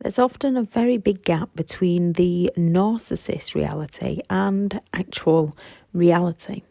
There's often a very big gap between the narcissist reality and actual reality.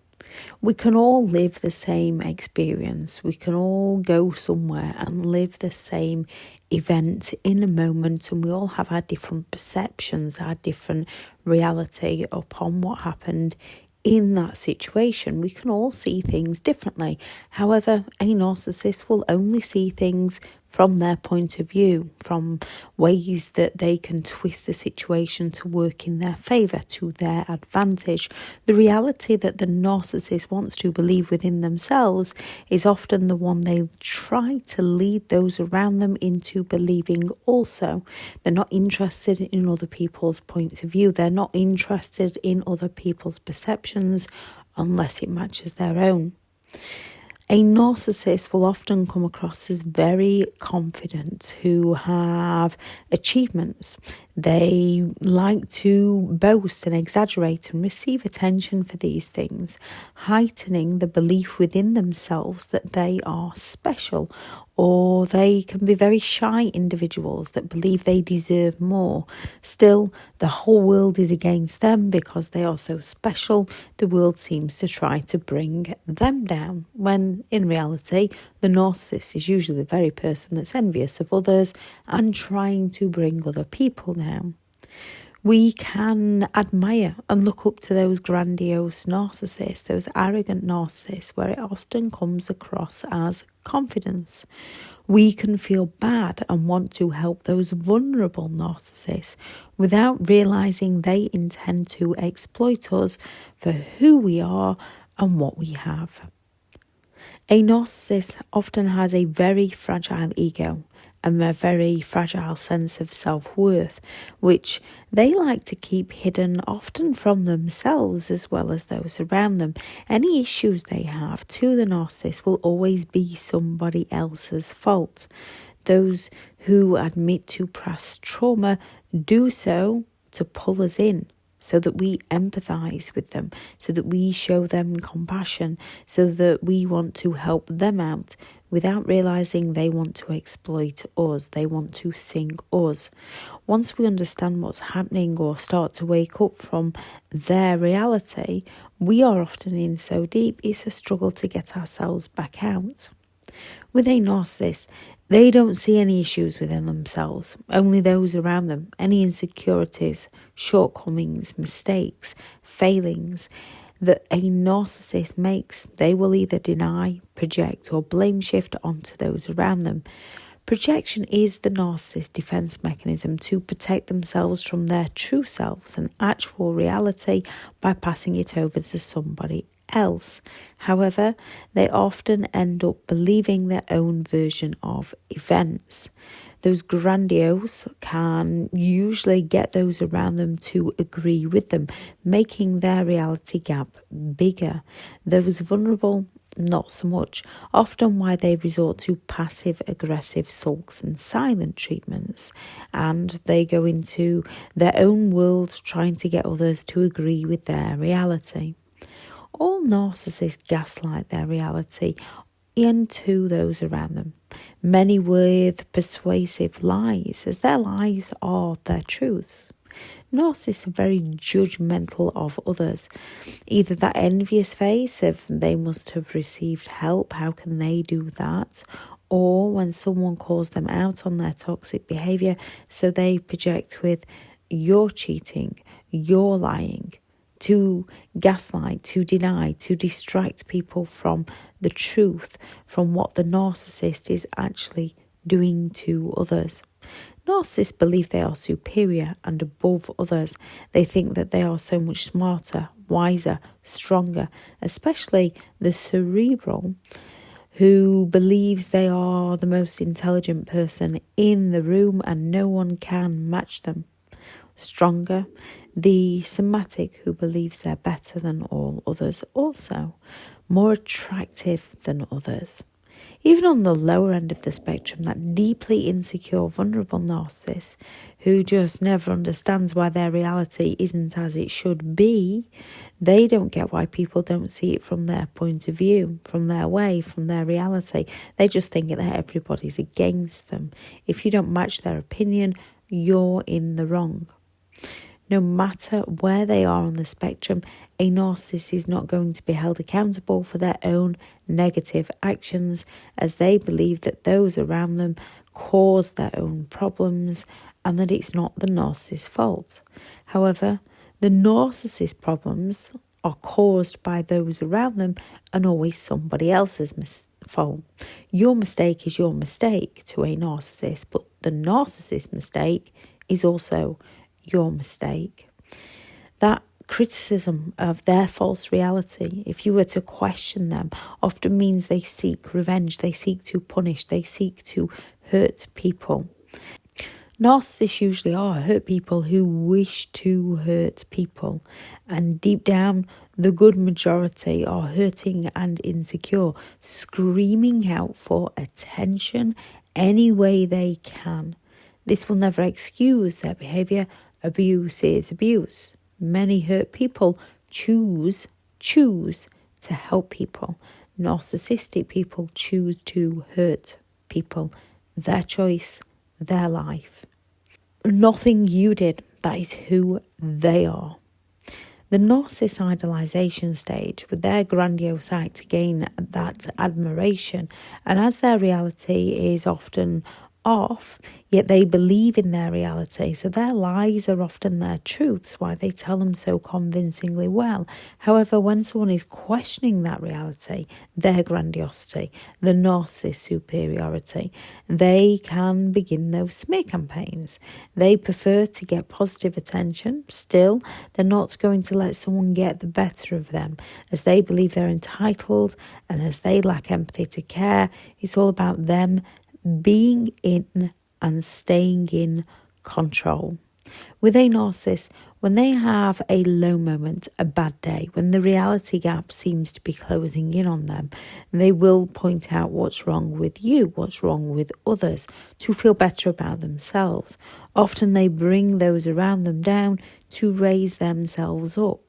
We can all live the same experience. We can all go somewhere and live the same event in a moment, and we all have our different perceptions, our different reality upon what happened in that situation. We can all see things differently. However, a narcissist will only see things from their point of view, from ways that they can twist the situation to work in their favour, to their advantage. The reality that the narcissist wants to believe within themselves is often the one they try to lead those around them into believing also. They're not interested in other people's points of view. They're not interested in other people's perceptions unless it matches their own. A narcissist will often come across as very confident, who have achievements. They like to boast and exaggerate and receive attention for these things, heightening the belief within themselves that they are special. Or they can be very shy individuals that believe they deserve more. Still, the whole world is against them because they are so special. The world seems to try to bring them down, when in reality, the narcissist is usually the very person that's envious of others and trying to bring other people down. We can admire and look up to those grandiose narcissists, those arrogant narcissists, where it often comes across as confidence. We can feel bad and want to help those vulnerable narcissists without realising they intend to exploit us for who we are and what we have. A narcissist often has a very fragile ego and a very fragile sense of self-worth, which they like to keep hidden, often from themselves as well as those around them. Any issues they have to the narcissist will always be somebody else's fault. Those who admit to past trauma do so to pull us in, so that we empathise with them, so that we show them compassion, so that we want to help them out without realising they want to exploit us, they want to sink us. Once we understand what's happening or start to wake up from their reality, we are often in so deep, it's a struggle to get ourselves back out. With a narcissist, they don't see any issues within themselves, only those around them, any insecurities, shortcomings, mistakes, failings that a narcissist makes. They will either deny, project or blame shift onto those around them. Projection is the narcissist's defense mechanism to protect themselves from their true selves and actual reality by passing it over to somebody else. However, they often end up believing their own version of events. Those grandiose can usually get those around them to agree with them, making their reality gap bigger. Those vulnerable, not so much, often why they resort to passive-aggressive sulks and silent treatments, and they go into their own world trying to get others to agree with their reality. All narcissists gaslight their reality into those around them, many with persuasive lies, as their lies are their truths. Narcissists are very judgmental of others, either that envious face of they must have received help, how can they do that, or when someone calls them out on their toxic behaviour, so they project with you're cheating, you're lying, to gaslight, to deny, to distract people from the truth, from what the narcissist is actually doing to others. Narcissists believe they are superior and above others. They think that they are so much smarter, wiser, stronger, especially the cerebral, who believes they are the most intelligent person in the room and no one can match them. Stronger, the somatic, who believes they're better than all others also, more attractive than others. Even on the lower end of the spectrum, that deeply insecure, vulnerable narcissist who just never understands why their reality isn't as it should be, they don't get why people don't see it from their point of view, from their way, from their reality. They just think that everybody's against them. If you don't match their opinion, you're in the wrong. No matter where they are on the spectrum, a narcissist is not going to be held accountable for their own negative actions, as they believe that those around them cause their own problems and that it's not the narcissist's fault. However, the narcissist's problems are caused by those around them and always somebody else's fault. Your mistake is your mistake to a narcissist, but the narcissist's mistake is also your mistake. That criticism of their false reality, if you were to question them, often means they seek revenge, they seek to punish, they seek to hurt people. Narcissists usually are hurt people who wish to hurt people, and deep down, the good majority are hurting and insecure, screaming out for attention any way they can. This will never excuse their behaviour. Abuse is abuse. Many hurt people choose to help people. Narcissistic people choose to hurt people. Their choice, their life. Nothing you did, that is who they are. The narcissist idolization stage, with their grandiose act to gain that admiration, and as their reality is often off, yet they believe in their reality, so their lies are often their truths, why they tell them so convincingly well. However, when someone is questioning that reality, their grandiosity, the narcissist superiority, they can begin those smear campaigns. They prefer to get positive attention. Still, they're not going to let someone get the better of them, as they believe they're entitled, and as they lack empathy to care. It's all about them being in and staying in control. With a narcissist, when they have a low moment, a bad day, when the reality gap seems to be closing in on them, they will point out what's wrong with you, what's wrong with others, to feel better about themselves. Often they bring those around them down to raise themselves up.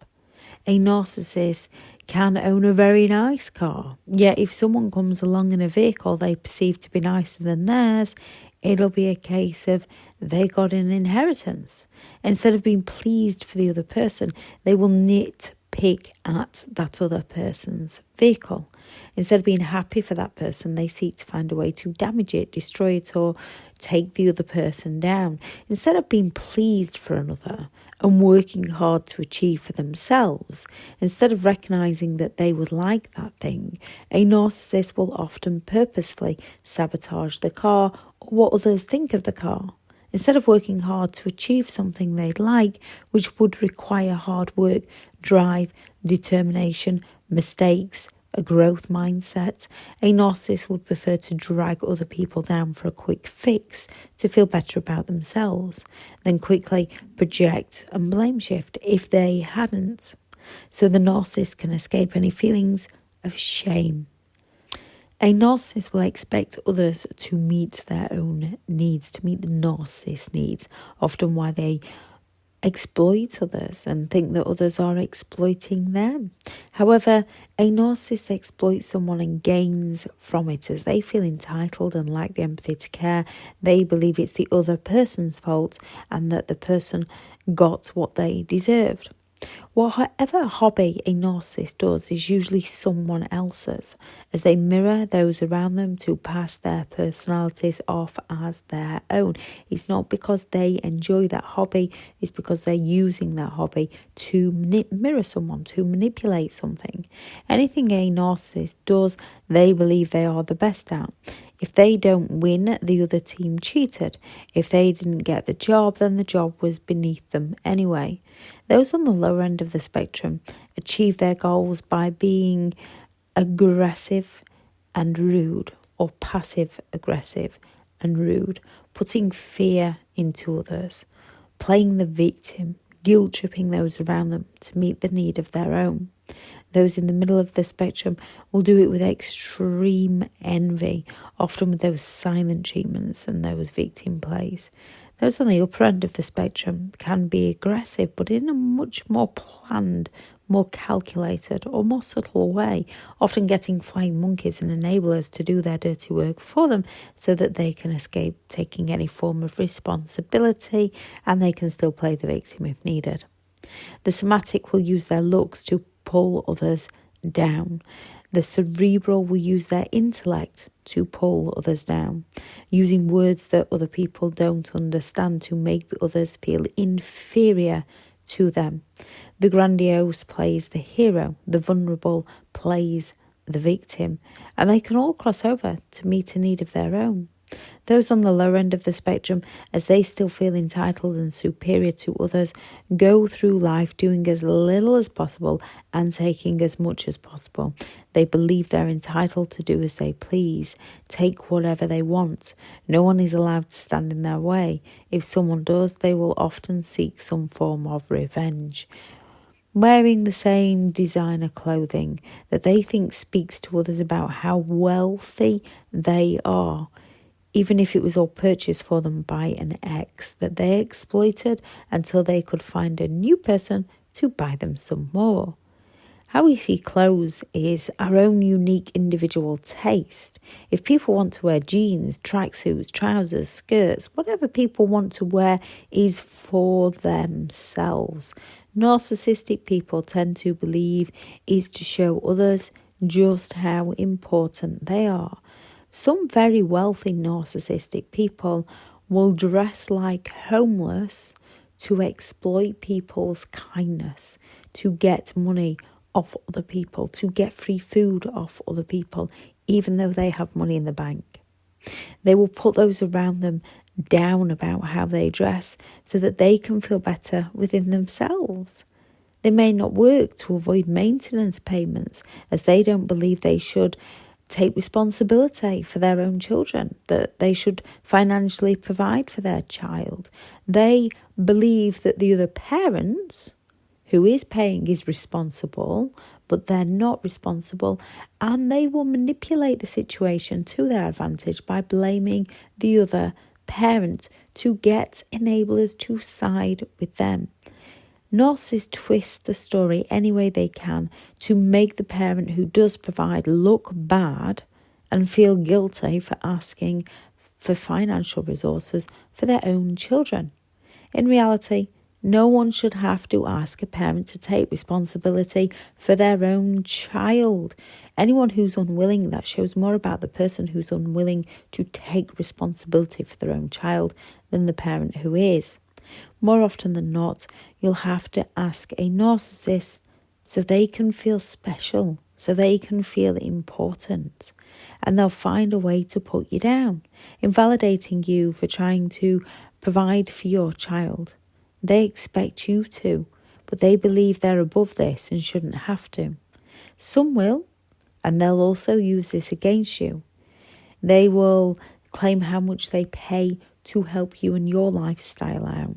A narcissist can own a very nice car, yet if someone comes along in a vehicle they perceive to be nicer than theirs, it'll be a case of they got an inheritance. Instead of being pleased for the other person, they will nitpick at that other person's vehicle. Instead of being happy for that person, they seek to find a way to damage it, destroy it, or take the other person down. Instead of being pleased for another and working hard to achieve for themselves, instead of recognizing that they would like that thing, a narcissist will often purposefully sabotage the car or what others think of the car. Instead of working hard to achieve something they'd like, which would require hard work, drive, determination, mistakes, a growth mindset, a narcissist would prefer to drag other people down for a quick fix to feel better about themselves, then quickly project and blame shift if they hadn't. So the narcissist can escape any feelings of shame. A narcissist will expect others to meet their own needs, to meet the narcissist's needs, often why they exploit others and think that others are exploiting them. However, a narcissist exploits someone and gains from it as they feel entitled and lack the empathy to care. They believe it's the other person's fault and that the person got what they deserved. Whatever hobby a narcissist does is usually someone else's, as they mirror those around them to pass their personalities off as their own. It's not because they enjoy that hobby, it's because they're using that hobby to mirror someone, to manipulate something. Anything a narcissist does, they believe they are the best at. If they don't win, the other team cheated. If they didn't get the job, then the job was beneath them anyway. Those on the lower end of the spectrum achieve their goals by being aggressive and rude, or passive aggressive and rude, putting fear into others, playing the victim, guilt-tripping those around them to meet the need of their own. Those in the middle of the spectrum will do it with extreme envy, often with those silent treatments and those victim plays. Those on the upper end of the spectrum can be aggressive, but in a much more planned, more calculated or more subtle way, often getting flying monkeys and enablers to do their dirty work for them so that they can escape taking any form of responsibility and they can still play the victim if needed. The somatic will use their looks to pull others down. The cerebral will use their intellect to pull others down, using words that other people don't understand to make others feel inferior to them. The grandiose plays the hero, the vulnerable plays the victim, and they can all cross over to meet a need of their own. Those on the lower end of the spectrum, as they still feel entitled and superior to others, go through life doing as little as possible and taking as much as possible. They believe they're entitled to do as they please, take whatever they want. No one is allowed to stand in their way. If someone does, they will often seek some form of revenge. Wearing the same designer clothing that they think speaks to others about how wealthy they are, even if it was all purchased for them by an ex that they exploited until they could find a new person to buy them some more. How we see clothes is our own unique individual taste. If people want to wear jeans, tracksuits, trousers, skirts, whatever people want to wear is for themselves. Narcissistic people tend to believe is to show others just how important they are. Some very wealthy narcissistic people will dress like homeless to exploit people's kindness, to get money off other people, to get free food off other people, even though they have money in the bank. They will put those around them down about how they dress so that they can feel better within themselves. They may not work to avoid maintenance payments as they don't believe they should take responsibility for their own children, that they should financially provide for their child. They believe that the other parent who is paying is responsible, but they're not responsible, and they will manipulate the situation to their advantage by blaming the other parent to get enablers to side with them. Narcissists twist the story any way they can to make the parent who does provide look bad and feel guilty for asking for financial resources for their own children. In reality, no one should have to ask a parent to take responsibility for their own child. Anyone who's unwilling, that shows more about the person who's unwilling to take responsibility for their own child than the parent who is. More often than not, you'll have to ask a narcissist so they can feel special, so they can feel important. And they'll find a way to put you down, invalidating you for trying to provide for your child. They expect you to, but they believe they're above this and shouldn't have to. Some will, and they'll also use this against you. They will claim how much they pay to help you in your lifestyle out.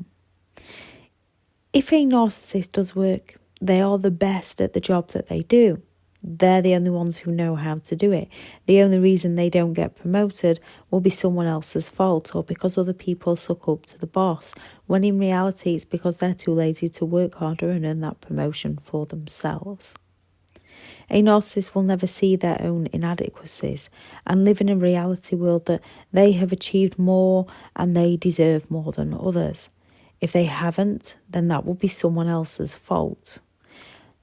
If a narcissist does work, they are the best at the job that they do. They're the only ones who know how to do it. The only reason they don't get promoted will be someone else's fault or because other people suck up to the boss, when in reality it's because they're too lazy to work harder and earn that promotion for themselves. A narcissist will never see their own inadequacies and live in a reality world that they have achieved more and they deserve more than others. If they haven't, then that will be someone else's fault.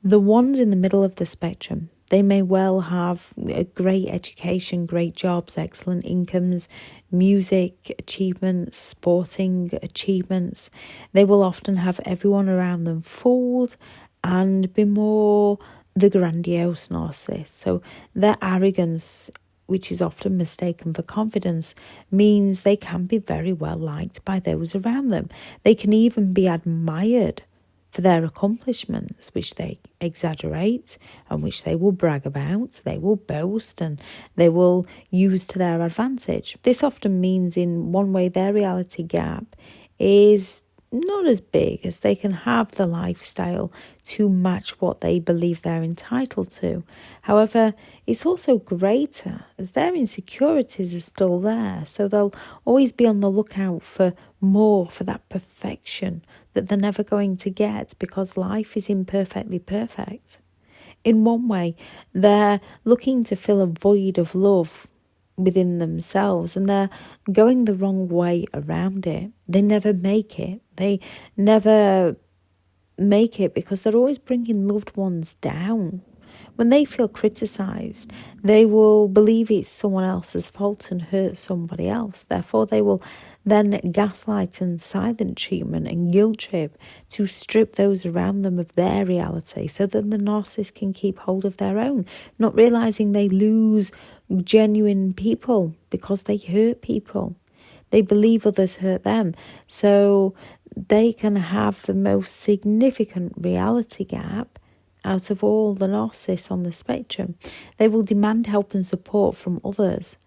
The ones in the middle of the spectrum, they may well have a great education, great jobs, excellent incomes, music achievements, sporting achievements. They will often have everyone around them fooled and be more the grandiose narcissist. So their arrogance, which is often mistaken for confidence, means they can be very well liked by those around them. They can even be admired for their accomplishments, which they exaggerate and which they will brag about, they will boast and they will use to their advantage. This often means in one way their reality gap is not as big as they can have the lifestyle to match what they believe they're entitled to. However, it's also greater as their insecurities are still there. So they'll always be on the lookout for more, for that perfection that they're never going to get because life is imperfectly perfect. In one way, they're looking to fill a void of love within themselves and they're going the wrong way around it. They never make it. They never make it because they're always bringing loved ones down. When they feel criticised, they will believe it's someone else's fault and hurt somebody else. Therefore, they will then gaslight and silent treatment and guilt trip to strip those around them of their reality so that the narcissist can keep hold of their own, not realising they lose genuine people because they hurt people. They believe others hurt them. So they can have the most significant reality gap out of all the narcissists on the spectrum. They will demand help and support from others,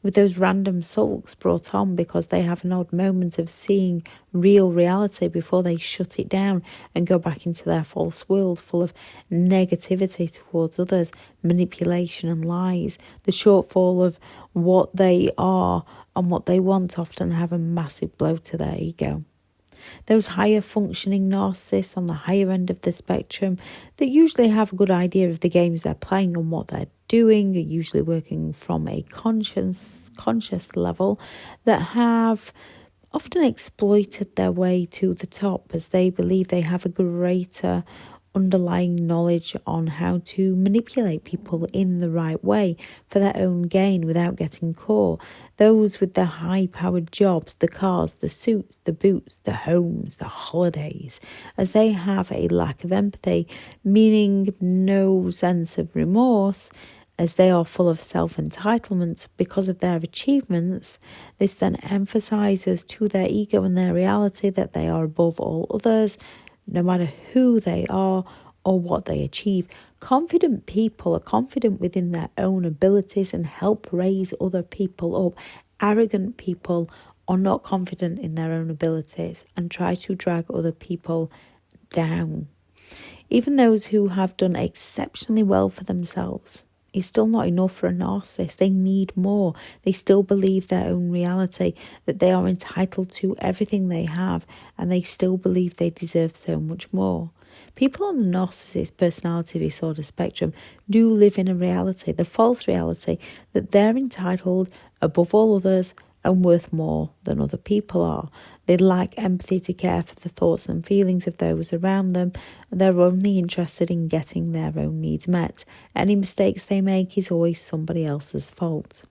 with those random sulks brought on because they have an odd moment of seeing real reality before they shut it down and go back into their false world full of negativity towards others, manipulation and lies. The shortfall of what they are and what they want often have a massive blow to their ego. Those higher functioning narcissists on the higher end of the spectrum that usually have a good idea of the games they're playing and what they're doing, are usually working from a conscious level, that have often exploited their way to the top as they believe they have a greater underlying knowledge on how to manipulate people in the right way for their own gain without getting caught. Those with the high-powered jobs, the cars, the suits, the boots, the homes, the holidays, as they have a lack of empathy, meaning no sense of remorse, as they are full of self-entitlement because of their achievements. This then emphasises to their ego and their reality that they are above all others, no matter who they are or what they achieve. Confident people are confident within their own abilities and help raise other people up. Arrogant people are not confident in their own abilities and try to drag other people down. Even those who have done exceptionally well for themselves, it's still not enough for a narcissist. They need more. They still believe their own reality, that they are entitled to everything they have, and they still believe they deserve so much more. People on the narcissist personality disorder spectrum do live in a reality, the false reality, that they're entitled above all others and worth more than other people are. They lack empathy to care for the thoughts and feelings of those around them. They're only interested in getting their own needs met. Any mistakes they make is always somebody else's fault.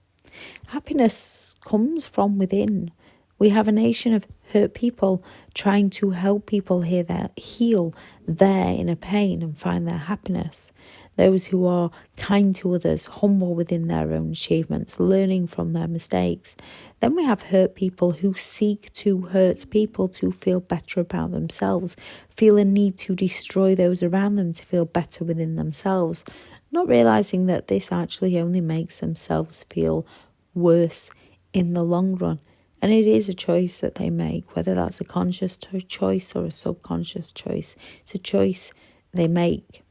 Happiness comes from within. We have a nation of hurt people trying to help people heal their inner pain and find their happiness. Those who are kind to others, humble within their own achievements, learning from their mistakes. Then we have hurt people who seek to hurt people to feel better about themselves, feel a need to destroy those around them to feel better within themselves, not realising that this actually only makes themselves feel worse in the long run. And it is a choice that they make, whether that's a conscious choice or a subconscious choice. It's a choice they make.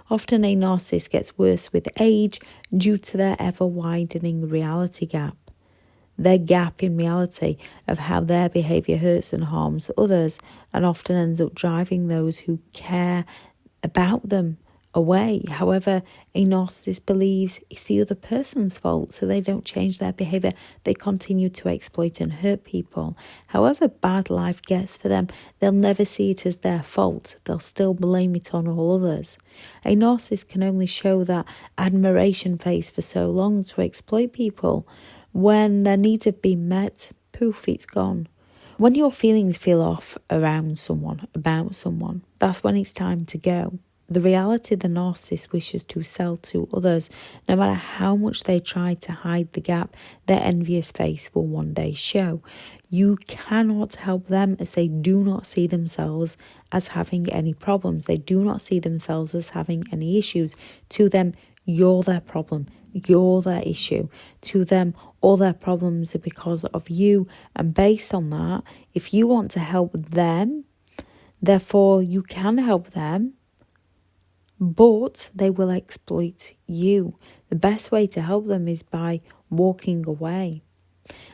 Often a narcissist gets worse with age due to their ever-widening reality gap. Their gap in reality of how their behaviour hurts and harms others, and often ends up driving those who care about them away. However, a narcissist believes it's the other person's fault, so they don't change their behaviour. They continue to exploit and hurt people. However bad life gets for them, they'll never see it as their fault. They'll still blame it on all others. A narcissist can only show that admiration face for so long to exploit people. When their needs have been met, poof, it's gone. When your feelings feel off around someone, about someone, that's when it's time to go. The reality the narcissist wishes to sell to others, no matter how much they try to hide the gap, their envious face will one day show. You cannot help them as they do not see themselves as having any problems. They do not see themselves as having any issues. To them, you're their problem. you're their issue. To them, all their problems are because of you. And based on that, if you want to help them, therefore you can help them, but they will exploit you. The best way to help them is by walking away.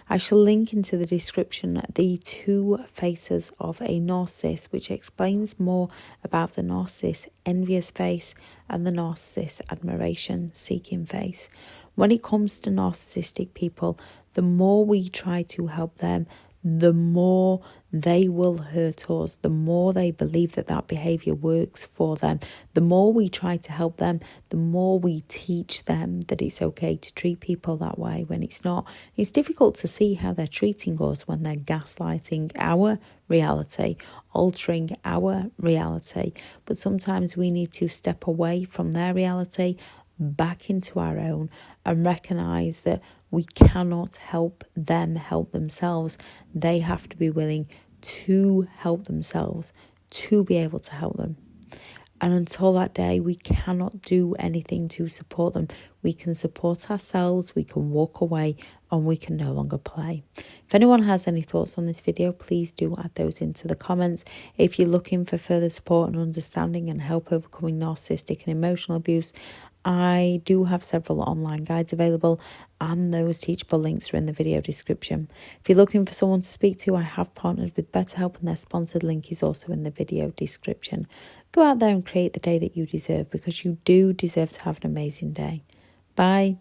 I shall link into the description the 2 faces of a narcissist, which explains more about the narcissist envious face and the narcissist admiration seeking face. When it comes to narcissistic people, the more we try to help them, the more they will hurt us, the more they believe that that behavior works for them. The more we try to help them, the more we teach them that it's okay to treat people that way when it's not. It's difficult to see how they're treating us when they're gaslighting our reality, altering our reality. But sometimes we need to step away from their reality, back into our own, and recognize that we cannot help them help themselves. They have to be willing to help themselves to be able to help them. And until that day, we cannot do anything to support them. We can support ourselves, we can walk away, and we can no longer play. If anyone has any thoughts on this video, please do add those into the comments. If you're looking for further support and understanding and help overcoming narcissistic and emotional abuse, I do have several online guides available, and those teachable links are in the video description. If you're looking for someone to speak to, I have partnered with BetterHelp, and their sponsored link is also in the video description. Go out there and create the day that you deserve, because you do deserve to have an amazing day. Bye.